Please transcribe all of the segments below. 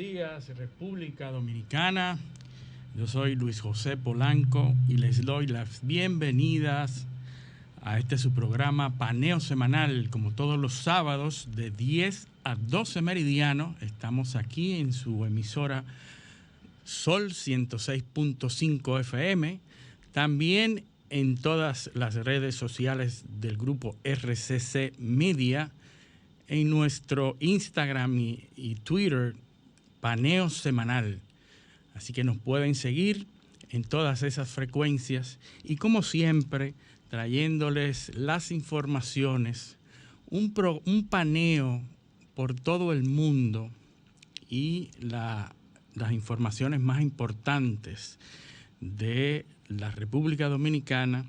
días, República Dominicana. Yo soy Luis José Polanco y les doy las bienvenidas a su programa Paneo Semanal, como todos los sábados de 10 a 12 meridiano. Estamos aquí en su emisora Sol 106.5 FM, también en todas las redes sociales del grupo RCC Media, en nuestro Instagram y Twitter, Paneo Semanal. Así que nos pueden seguir en todas esas frecuencias y, como siempre, trayéndoles las informaciones, un paneo por todo el mundo y las informaciones más importantes de la República Dominicana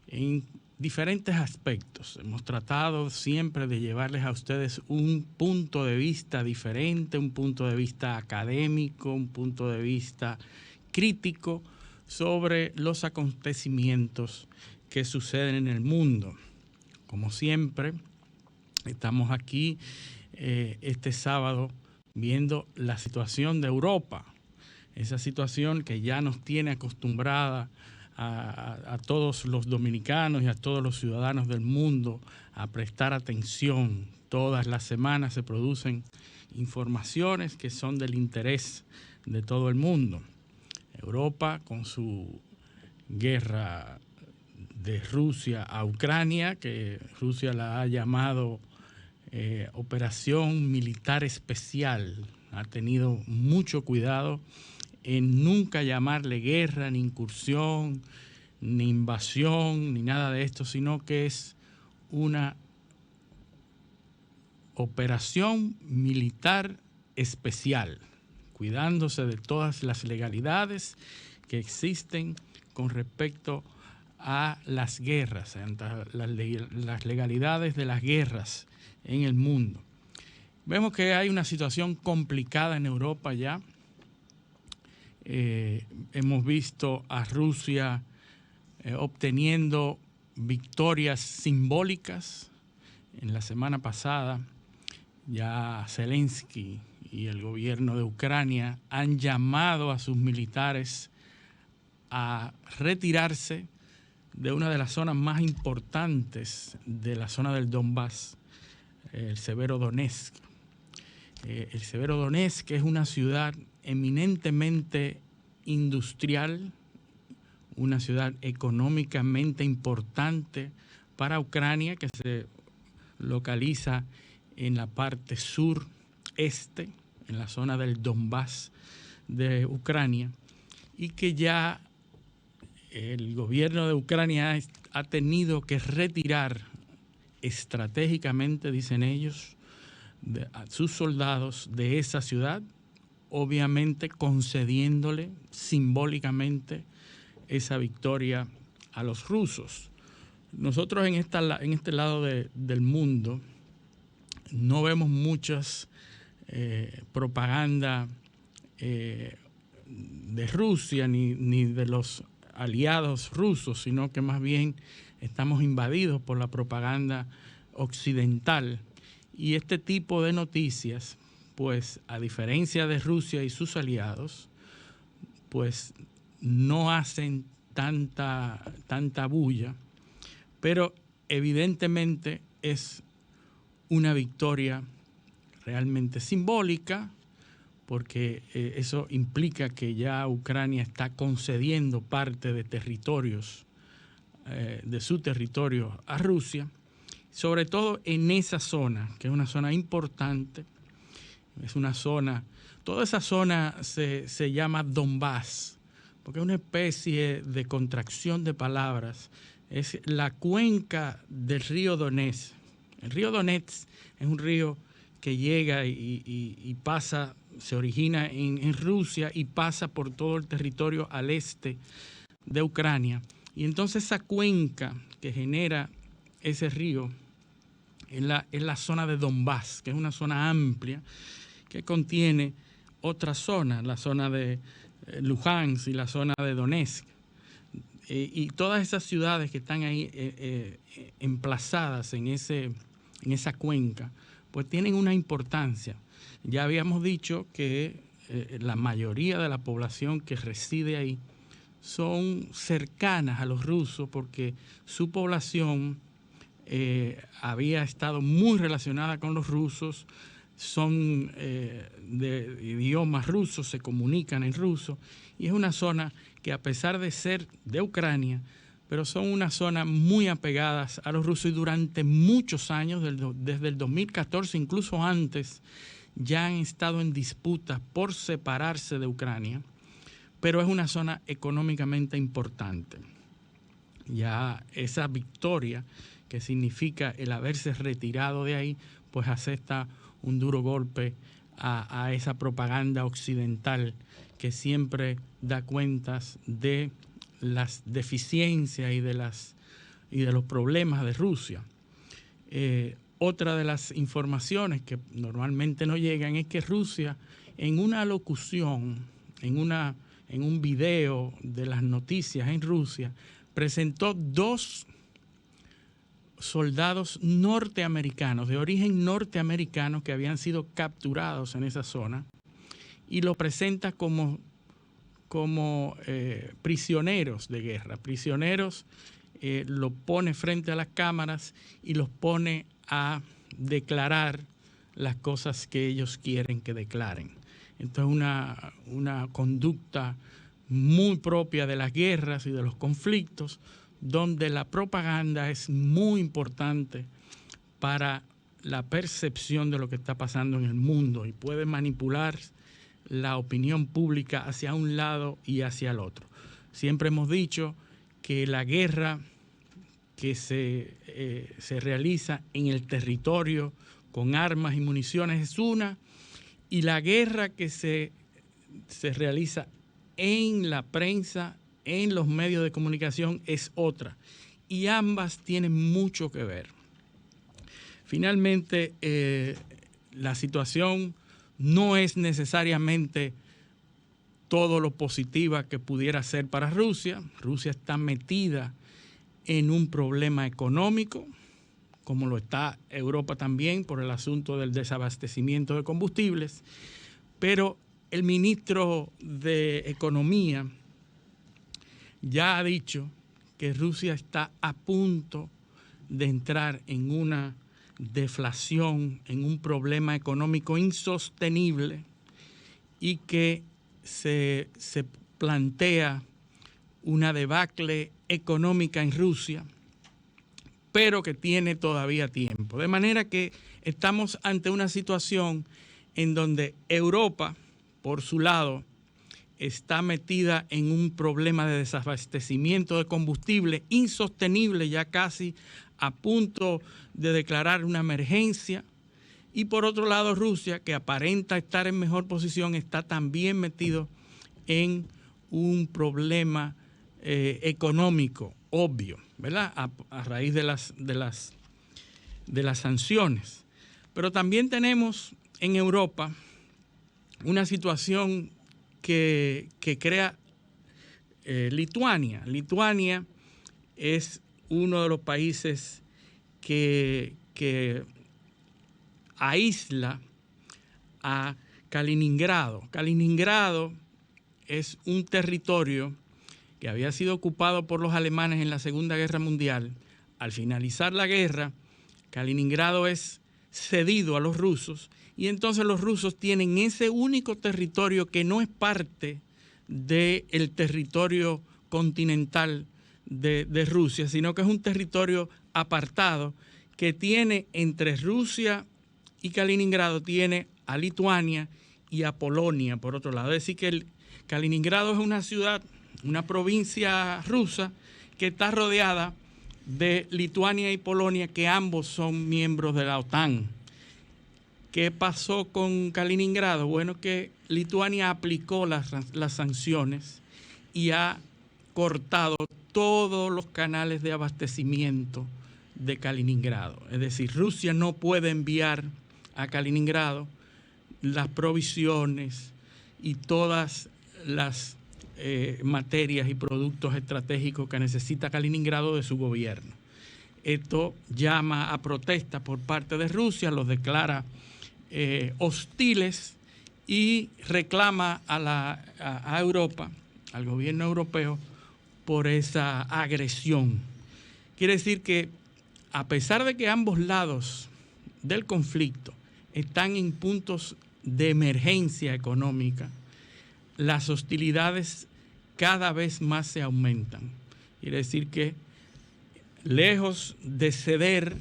en diferentes aspectos. Hemos tratado siempre de llevarles a ustedes un punto de vista diferente, un punto de vista académico, un punto de vista crítico sobre los acontecimientos que suceden en el mundo. Como siempre, estamos aquí este sábado viendo la situación de Europa, esa situación que ya nos tiene acostumbrada a todos los dominicanos y a todos los ciudadanos del mundo a prestar atención. Todas las semanas se producen informaciones que son del interés de todo el mundo. Europa, con su guerra de Rusia a Ucrania, que Rusia la ha llamado operación militar especial, ha tenido mucho cuidado en nunca llamarle guerra, ni incursión, ni invasión, ni nada de esto, sino que es una operación militar especial, cuidándose de todas las legalidades que existen con respecto a las guerras, las legalidades de las guerras en el mundo. Vemos que hay una situación complicada en Europa ya. Hemos visto a Rusia obteniendo victorias simbólicas. En la semana pasada ya Zelensky y el gobierno de Ucrania han llamado a sus militares a retirarse de una de las zonas más importantes de la zona del Donbass, el Severodonetsk. El Severodonetsk es una ciudad eminentemente industrial, una ciudad económicamente importante para Ucrania, que se localiza en la parte sureste, en la zona del Donbass de Ucrania, y que ya el gobierno de Ucrania ha tenido que retirar estratégicamente, dicen ellos, a sus soldados de esa ciudad, obviamente concediéndole simbólicamente esa victoria a los rusos. Nosotros en este lado del mundo no vemos muchas propaganda de Rusia ni de los aliados rusos, sino que más bien estamos invadidos por la propaganda occidental. Y este tipo de noticias, pues a diferencia de Rusia y sus aliados, pues no hacen tanta bulla, pero evidentemente es una victoria realmente simbólica, porque eso implica que ya Ucrania está concediendo parte de territorios, de su territorio a Rusia, sobre todo en esa zona, que es una zona importante. Es una zona, toda esa zona se llama Donbass, porque es una especie de contracción de palabras. Es la cuenca del río Donetsk. El río Donetsk es un río que llega y pasa, se origina en Rusia y pasa por todo el territorio al este de Ucrania. Y entonces esa cuenca que genera ese río es la zona de Donbass, que es una zona amplia que contiene otras zonas, la zona de Luhansk y la zona de Donetsk. Y todas esas ciudades que están ahí emplazadas en en esa cuenca, pues tienen una importancia. Ya habíamos dicho que la mayoría de la población que reside ahí son cercanas a los rusos porque su población había estado muy relacionada con los rusos, son de idiomas rusos, se comunican en ruso, y es una zona que, a pesar de ser de Ucrania, pero son una zona muy apegadas a los rusos, y durante muchos años, desde el 2014, incluso antes, ya han estado en disputas por separarse de Ucrania, pero es una zona económicamente importante. Ya esa victoria, que significa el haberse retirado de ahí, pues asesta un duro golpe a esa propaganda occidental que siempre da cuentas de las deficiencias y de los problemas de Rusia. Otra de las informaciones que normalmente no llegan es que Rusia, en una locución, en un video de las noticias en Rusia, presentó 2 soldados norteamericanos, de origen norteamericano, que habían sido capturados en esa zona, y lo presenta como prisioneros de guerra. Prisioneros, lo pone frente a las cámaras y los pone a declarar las cosas que ellos quieren que declaren. Entonces, una conducta muy propia de las guerras y de los conflictos, donde la propaganda es muy importante para la percepción de lo que está pasando en el mundo y puede manipular la opinión pública hacia un lado y hacia el otro. Siempre hemos dicho que la guerra que se realiza en el territorio con armas y municiones es una, y la guerra que se realiza en la prensa, en los medios de comunicación, es otra. Y ambas tienen mucho que ver. Finalmente, la situación no es necesariamente todo lo positiva que pudiera ser para Rusia. Rusia está metida en un problema económico, como lo está Europa también por el asunto del desabastecimiento de combustibles, pero el ministro de Economía ya ha dicho que Rusia está a punto de entrar en una deflación, en un problema económico insostenible, y que se plantea una debacle económica en Rusia, pero que tiene todavía tiempo. De manera que estamos ante una situación en donde Europa, por su lado, está metida en un problema de desabastecimiento de combustible insostenible, ya casi a punto de declarar una emergencia. Y por otro lado, Rusia, que aparenta estar en mejor posición, está también metido en un problema económico obvio, ¿verdad? A raíz de las sanciones. Pero también tenemos en Europa una situación que crea Lituania. Lituania es uno de los países que aísla a Kaliningrado. Kaliningrado es un territorio que había sido ocupado por los alemanes en la Segunda Guerra Mundial. Al finalizar la guerra, Kaliningrado es cedido a los rusos, y entonces los rusos tienen ese único territorio que no es parte del territorio continental de Rusia, sino que es un territorio apartado que tiene entre Rusia y Kaliningrado, tiene a Lituania y a Polonia por otro lado. Es decir, que Kaliningrado es una ciudad, una provincia rusa que está rodeada de Lituania y Polonia, que ambos son miembros de la OTAN. ¿Qué pasó con Kaliningrado? Bueno, que Lituania aplicó las sanciones y ha cortado todos los canales de abastecimiento de Kaliningrado. Es decir, Rusia no puede enviar a Kaliningrado las provisiones y todas las materias y productos estratégicos que necesita Kaliningrado de su gobierno. Esto llama a protesta por parte de Rusia, los declara hostiles y reclama a Europa, al gobierno europeo, por esa agresión. Quiere decir que a pesar de que ambos lados del conflicto están en puntos de emergencia económica, las hostilidades cada vez más se aumentan. Quiere decir que lejos de ceder,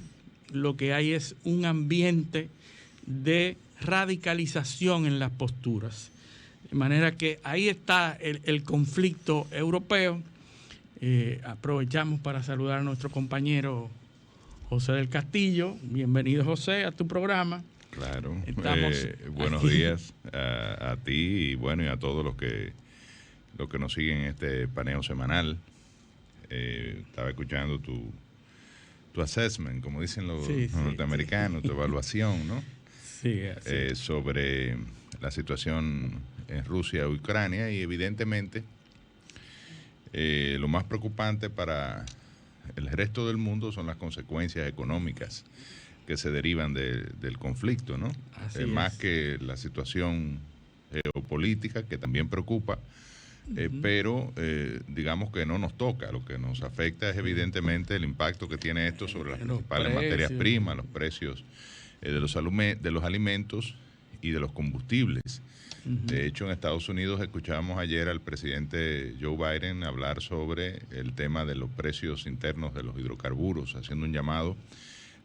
lo que hay es un ambiente de radicalización en las posturas. De manera que ahí está el conflicto europeo. Aprovechamos para saludar a nuestro compañero José del Castillo. Bienvenido, José, a tu programa. Claro. Buenos días a ti y bueno, y a todos los que nos siguen en este paneo semanal. Estaba escuchando tu assessment, como dicen los norteamericanos, tu evaluación, ¿no? Sí, así. Sobre la situación en Rusia y Ucrania, y evidentemente lo más preocupante para el resto del mundo son las consecuencias económicas que se derivan del conflicto, ¿no? Más que la situación geopolítica, que también preocupa, pero digamos que no nos toca. Lo que nos afecta es evidentemente el impacto que tiene esto sobre las principales materias primas, los precios de los alimentos y de los combustibles. De hecho, en Estados Unidos escuchábamos ayer al presidente Joe Biden hablar sobre el tema de los precios internos de los hidrocarburos, haciendo un llamado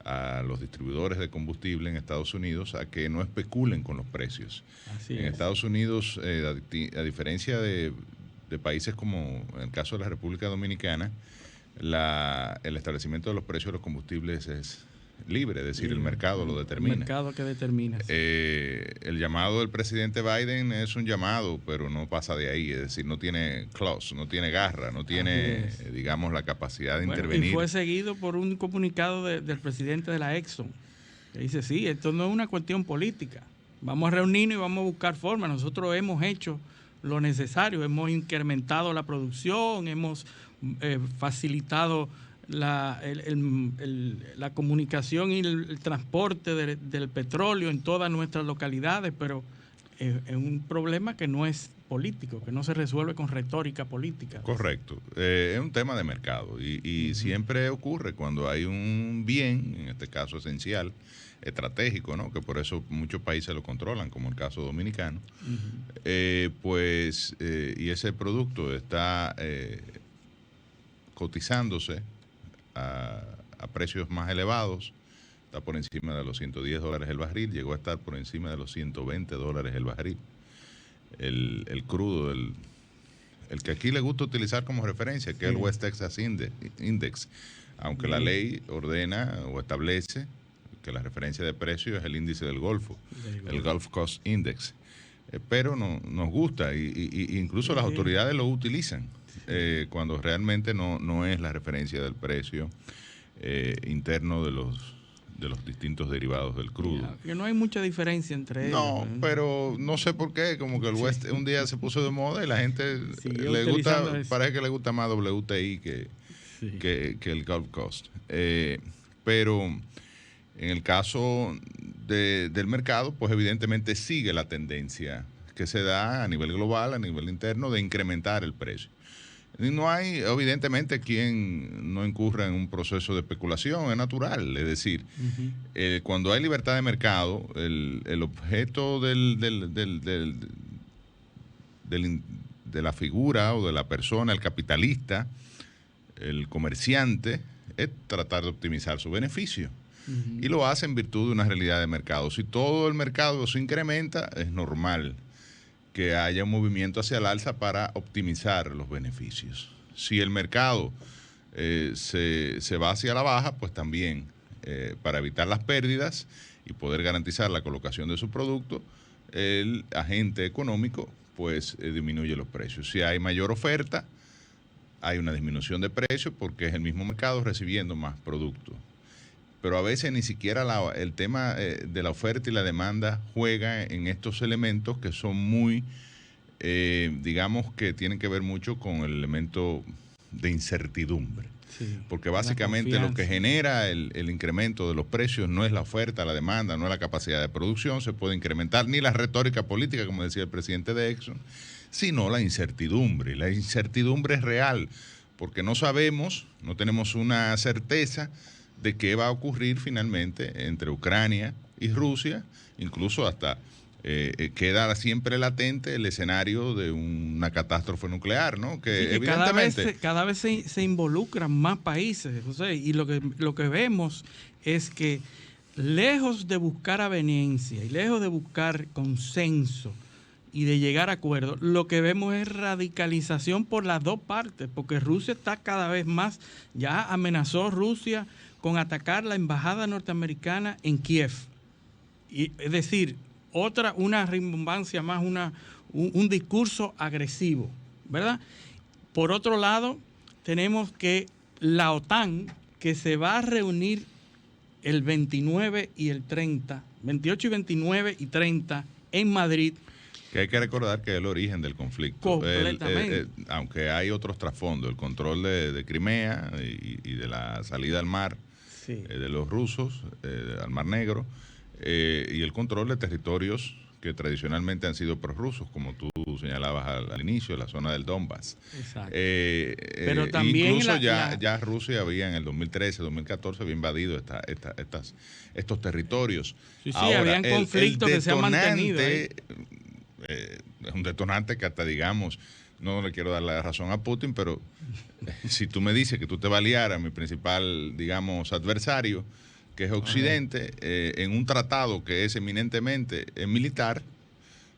a los distribuidores de combustible en Estados Unidos a que no especulen con los precios. En Estados Unidos, a diferencia de países como en el caso de la República Dominicana, el establecimiento de los precios de los combustibles es libre, es decir, el mercado lo determina. El mercado que determina. Sí. El llamado del presidente Biden es un llamado, pero no pasa de ahí, es decir, no tiene clause, no tiene garra, no tiene, digamos, la capacidad de intervenir. Y fue seguido por un comunicado del presidente de la Exxon, que dice, sí, esto no es una cuestión política, vamos a reunirnos y vamos a buscar formas. Nosotros hemos hecho lo necesario, hemos incrementado la producción, hemos facilitado la comunicación y el transporte del petróleo en todas nuestras localidades, pero es un problema que no es político, que no se resuelve con retórica política. Correcto. Es un tema de mercado y siempre ocurre cuando hay un bien, en este caso esencial, estratégico, ¿no? Que por eso muchos países lo controlan, como el caso dominicano, y ese producto está cotizándose a precios más elevados, está por encima de los $110 el barril, llegó a estar por encima de los $120 el barril. El crudo, el que aquí le gusta utilizar como referencia, que es el West Texas Index, aunque la ley ordena o establece que la referencia de precio es el índice del Golfo, el Gulf Coast Index, pero nos gusta y incluso las autoridades lo utilizan. Cuando realmente no es la referencia del precio interno de los distintos derivados del crudo. Que no hay mucha diferencia entre ellos. No, pero no sé por qué, como que el West un día se puso de moda y la gente le gusta, parece que le gusta más WTI que el Gulf Coast. Pero en el caso del mercado, pues evidentemente sigue la tendencia que se da a nivel global, a nivel interno, de incrementar el precio. No hay, evidentemente, quien no incurra en un proceso de especulación, es natural. Es decir, cuando hay libertad de mercado, el objeto de la figura o de la persona, el capitalista, el comerciante, es tratar de optimizar su beneficio. Y lo hace en virtud de una realidad de mercado. Si todo el mercado se incrementa, es normal que haya un movimiento hacia el alza para optimizar los beneficios. Si el mercado se va hacia la baja, pues también para evitar las pérdidas y poder garantizar la colocación de su producto, el agente económico pues disminuye los precios. Si hay mayor oferta, hay una disminución de precios porque es el mismo mercado recibiendo más productos. Pero a veces ni siquiera el tema de la oferta y la demanda juega en estos elementos que son muy, digamos que tienen que ver mucho con el elemento de incertidumbre. Sí, porque básicamente lo que genera el incremento de los precios no es la oferta, la demanda, no es la capacidad de producción, se puede incrementar ni la retórica política, como decía el presidente de Exxon, sino la incertidumbre. Y la incertidumbre es real, porque no sabemos, no tenemos una certeza de qué va a ocurrir finalmente entre Ucrania y Rusia, incluso hasta queda siempre latente el escenario de una catástrofe nuclear, ¿no? Que, sí, evidentemente cada vez se involucran más países, José, y lo que vemos es que lejos de buscar aveniencia y lejos de buscar consenso y de llegar a acuerdos, lo que vemos es radicalización por las dos partes, porque Rusia está cada vez más, ya amenazó Rusia con atacar la embajada norteamericana en Kiev. Y, es decir, una rimbombancia más, un discurso agresivo, ¿verdad? Por otro lado, tenemos que la OTAN, que se va a reunir el 29 y el 30, 28 y 29 y 30 en Madrid. Que hay que recordar que es el origen del conflicto. Completamente. Aunque hay otros trasfondos, el control de Crimea y de la salida al mar, sí, de los rusos, al Mar Negro, y el control de territorios que tradicionalmente han sido prorrusos, como tú señalabas al inicio, la zona del Donbass. Exacto. Pero también incluso ya Rusia había en el 2013, 2014 había invadido estos territorios. Sí, ahora, habían conflictos que se han mantenido. Es un detonante que hasta, digamos, no le quiero dar la razón a Putin, pero si tú me dices que tú te vas a aliar a mi principal, digamos, adversario, que es Occidente, en un tratado que es eminentemente militar,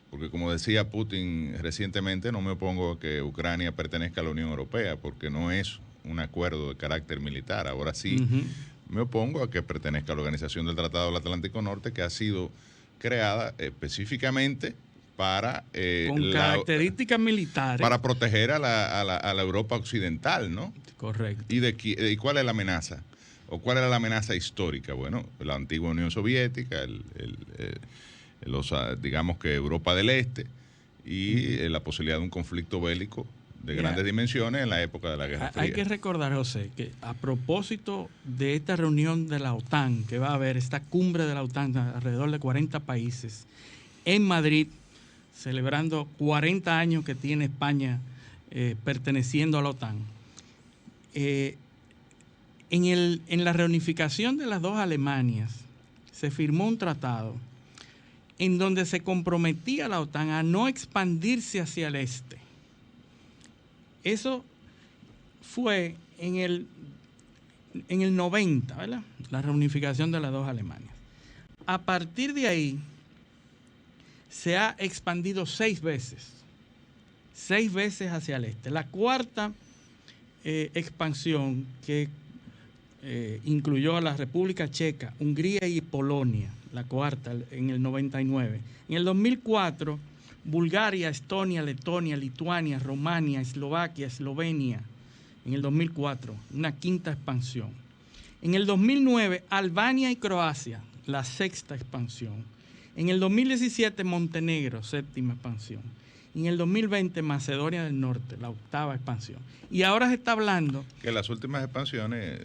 porque como decía Putin recientemente, no me opongo a que Ucrania pertenezca a la Unión Europea, porque no es un acuerdo de carácter militar. Ahora sí, me opongo a que pertenezca a la Organización del Tratado del Atlántico Norte, que ha sido creada específicamente para con características militares, para proteger a la Europa occidental, ¿no? Correcto. ¿Y cuál es la amenaza? ¿O cuál era la amenaza histórica? Bueno, la antigua Unión Soviética, digamos que Europa del Este, y la posibilidad de un conflicto bélico de grandes dimensiones en la época de la Guerra Fría. Hay que recordar, José, que a propósito de esta reunión de la OTAN, que va a haber esta cumbre de la OTAN, alrededor de 40 países, en Madrid, celebrando 40 años que tiene España perteneciendo a la OTAN, en la reunificación de las dos Alemanias se firmó un tratado en donde se comprometía la OTAN a no expandirse hacia el este. Eso fue en el 90, ¿verdad? La reunificación de las dos Alemanias. A partir de ahí se ha expandido 6 veces hacia el este. La cuarta expansión, que incluyó a la República Checa, Hungría y Polonia, la cuarta en el 99. En el 2004, Bulgaria, Estonia, Letonia, Lituania, Rumania, Eslovaquia, Eslovenia. En el 2004, una quinta expansión. En el 2009, Albania y Croacia, la sexta expansión. En el 2017, Montenegro, séptima expansión. Y en el 2020, Macedonia del Norte, la octava expansión. Y ahora se está hablando... Que las últimas expansiones,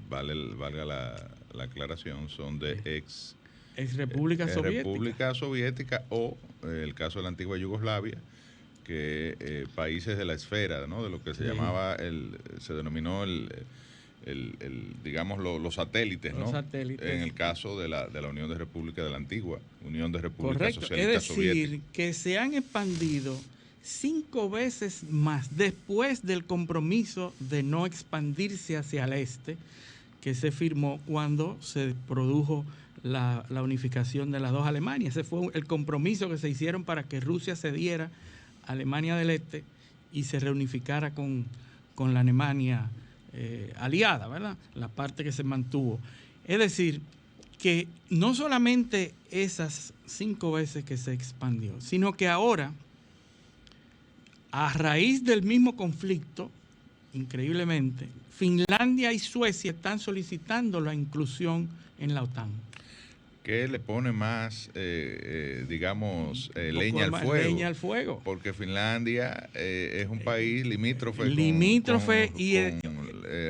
valga la aclaración, son de ex República Soviética. República Soviética o el caso de la antigua Yugoslavia, que países de la esfera, ¿no? De lo que se llamaba, se denominó digamos, los satélites, ¿no? Los satélites. En el caso de la Unión de República, de la antigua Unión de Repúblicas Socialistas Soviéticas. Soviéticas. Es decir, que se han expandido 5 veces más después del compromiso de no expandirse hacia el este, que se firmó cuando se produjo la unificación de las dos Alemanias. Ese fue el compromiso que se hicieron para que Rusia cediera a Alemania del Este y se reunificara con la Alemania aliada, ¿verdad? La parte que se mantuvo. Es decir, que no solamente esas 5 veces que se expandió, sino que ahora, a raíz del mismo conflicto, increíblemente, Finlandia y Suecia están solicitando la inclusión en la OTAN. ¿Qué le pone más, digamos, leña al fuego? Leña al fuego. Porque Finlandia es un país limítrofe y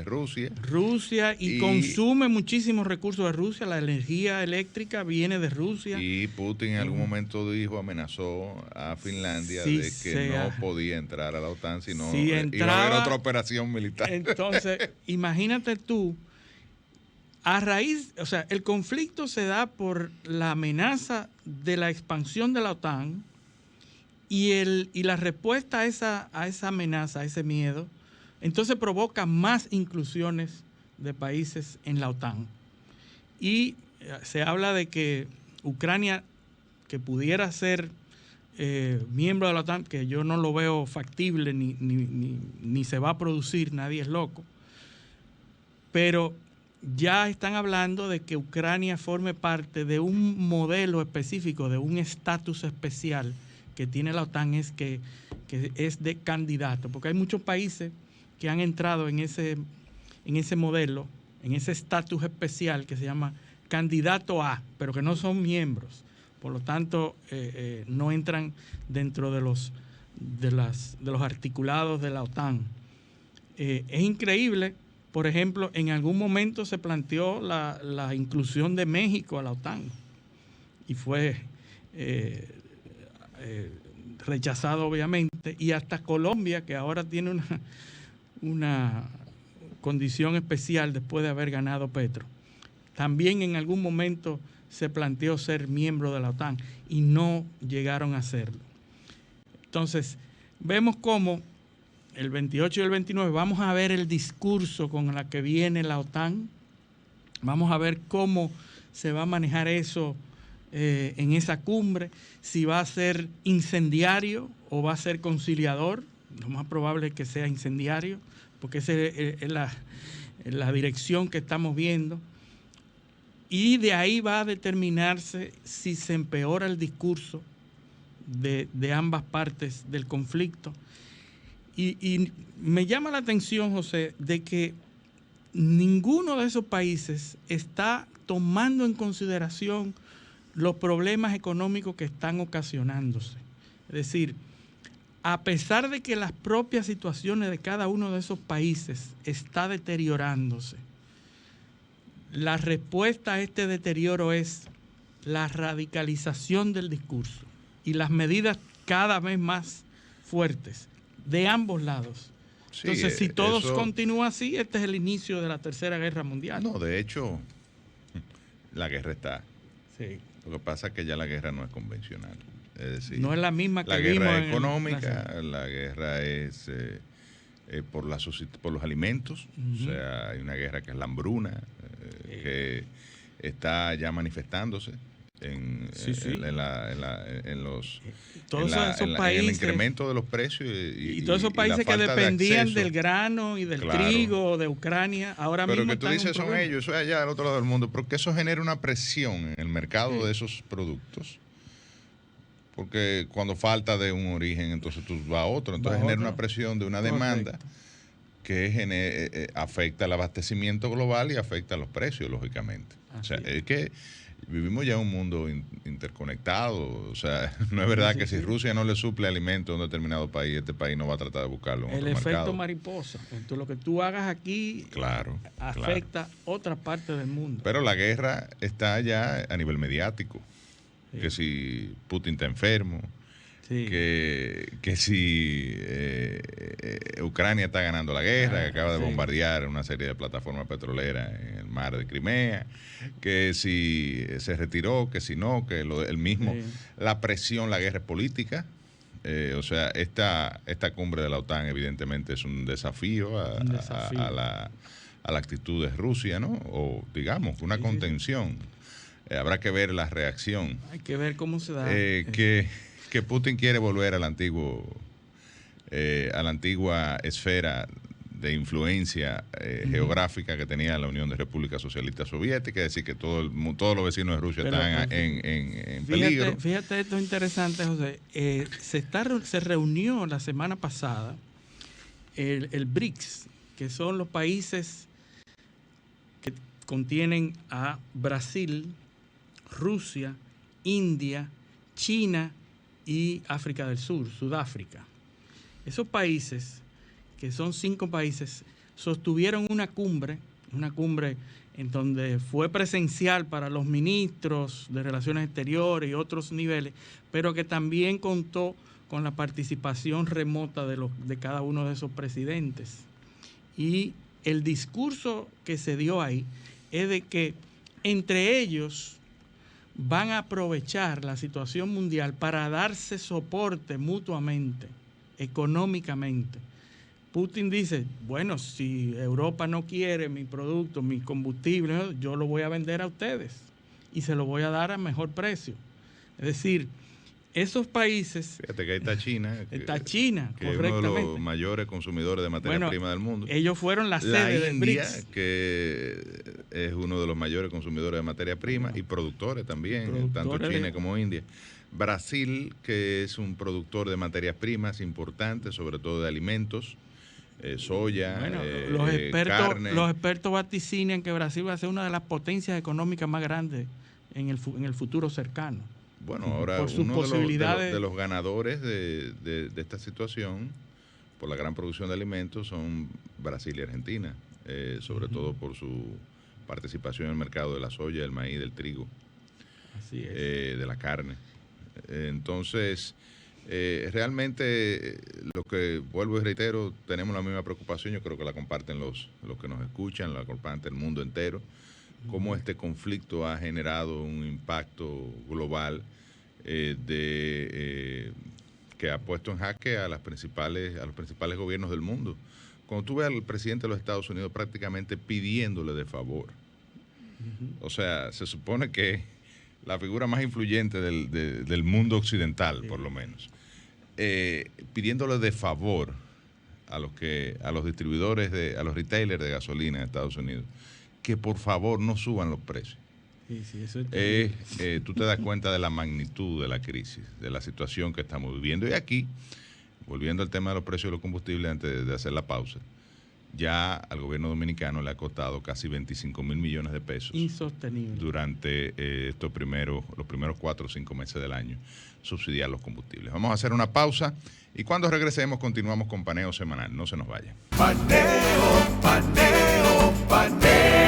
Rusia. Rusia y consume muchísimos recursos de Rusia. La energía eléctrica viene de Rusia. Y Putin en algún momento amenazó a Finlandia de que no podía entrar a la OTAN, sino iba a haber otra operación militar. Entonces, imagínate tú, a raíz, o sea, el conflicto se da por la amenaza de la expansión de la OTAN y la respuesta a esa amenaza, a ese miedo, entonces provoca más inclusiones de países en la OTAN. Y se habla de que Ucrania, que pudiera ser miembro de la OTAN, que yo no lo veo factible ni se va a producir, nadie es loco, pero ya están hablando de que Ucrania forme parte de un modelo específico, de un estatus especial que tiene la OTAN, que es de candidato, porque hay muchos países que han entrado en ese modelo, en ese estatus especial que se llama candidato A, pero que no son miembros, por lo tanto no entran dentro de los articulados de la OTAN. Es increíble, por ejemplo, en algún momento se planteó la inclusión de México a la OTAN y fue rechazado obviamente, y hasta Colombia, que ahora tiene una condición especial después de haber ganado Petro, también en algún momento se planteó ser miembro de la OTAN y no llegaron a serlo. Entonces, vemos cómo el 28 y el 29 vamos a ver el discurso con el que viene la OTAN, vamos a ver cómo se va a manejar eso en esa cumbre, si va a ser incendiario o va a ser conciliador. Lo más probable es que sea incendiario, porque esa es la dirección que estamos viendo. Y de ahí va a determinarse si se empeora el discurso de ambas partes del conflicto. Y me llama la atención, José, de que ninguno de esos países está tomando en consideración los problemas económicos que están ocasionándose. Es decir, a pesar de que las propias situaciones de cada uno de esos países está deteriorándose, la respuesta a este deterioro es la radicalización del discurso y las medidas cada vez más fuertes de ambos lados. Sí, entonces, si todo continúa así, este es el inicio de la Tercera Guerra Mundial. No, de hecho, la guerra está. Sí. Lo que pasa es que ya la guerra no es convencional. Es decir, no es la misma que la vimos guerra es económica, la guerra es por los alimentos. O sea, hay una guerra que es la hambruna, que está ya manifestándose en el incremento de los precios y todos esos países que dependían del grano y del trigo de Ucrania, ahora pero mismo que tú dices son ellos, eso es allá al otro lado del mundo, porque eso genera una presión en el mercado de esos productos, porque cuando falta de un origen, entonces tú vas a otro, entonces genera una presión de una demanda que afecta el abastecimiento global y afecta los precios, lógicamente. O sea, es que vivimos ya en un mundo interconectado. O sea, no es verdad que si Rusia no le suple alimento a un determinado país, este país no va a tratar de buscarlo en otro mercado. El efecto mariposa. Entonces, lo que tú hagas aquí afecta otra parte del mundo. Pero la guerra está ya a nivel mediático. Sí. Que si Putin está enfermo, que si Ucrania está ganando la guerra, que acaba de bombardear una serie de plataformas petroleras en el mar de Crimea, que si se retiró, que si no, que el mismo, la presión, la guerra es política. O sea, esta cumbre de la OTAN evidentemente es un desafío a la actitud de Rusia, ¿no? O digamos, una contención. Habrá que ver la reacción. Hay que ver cómo se da. Que Putin quiere volver a la antigua esfera de influencia geográfica que tenía la Unión de Repúblicas Socialistas Soviéticas, es decir, que todos los vecinos de Rusia están en peligro. Fíjate, esto es interesante, José. Se reunió la semana pasada el BRICS, que son los países que contienen a Brasil, Rusia, India, China y África del Sur, Sudáfrica. Esos países, que son 5 países, sostuvieron una cumbre en donde fue presencial para los ministros de Relaciones Exteriores y otros niveles, pero que también contó con la participación remota de cada uno de esos presidentes. Y el discurso que se dio ahí es de que entre ellos van a aprovechar la situación mundial para darse soporte mutuamente, económicamente. Putin dice, bueno, si Europa no quiere mi producto, mi combustible, yo lo voy a vender a ustedes y se lo voy a dar a mejor precio. Es decir, esos países... Fíjate que ahí está China. Está China, que correctamente. Es uno de los mayores consumidores de materia prima del mundo. Ellos fueron la sede del India, BRICS. que es uno de los mayores consumidores de materia prima y productores también, tanto China como India. Brasil, que es un productor de materias primas importantes, sobre todo de alimentos, soya, carne. Los expertos vaticinian que Brasil va a ser una de las potencias económicas más grandes en el futuro cercano. Bueno, ahora uno de los ganadores de esta situación por la gran producción de alimentos son Brasil y Argentina, sobre todo por su participación en el mercado de la soya, del maíz, del trigo, así es. De la carne. Entonces, realmente lo que vuelvo y reitero, tenemos la misma preocupación, yo creo que la comparten los que nos escuchan, la comparte el mundo entero, cómo este conflicto ha generado un impacto global que ha puesto en jaque a los principales gobiernos del mundo. Cuando tú ves al presidente de los Estados Unidos prácticamente pidiéndole de favor, o sea, se supone que la figura más influyente del mundo occidental, por lo menos, pidiéndole de favor a los distribuidores, a los retailers de gasolina en Estados Unidos, que por favor no suban los precios. Sí, eso es tú te das cuenta de la magnitud de la crisis, de la situación que estamos viviendo. Y aquí, volviendo al tema de los precios de los combustibles, antes de hacer la pausa, ya al gobierno dominicano le ha costado casi 25,000 millones de pesos. Insostenible. Durante los primeros 4 o 5 meses del año, subsidiar los combustibles. Vamos a hacer una pausa y cuando regresemos continuamos con Paneo Semanal. No se nos vaya. Paneo, paneo, paneo.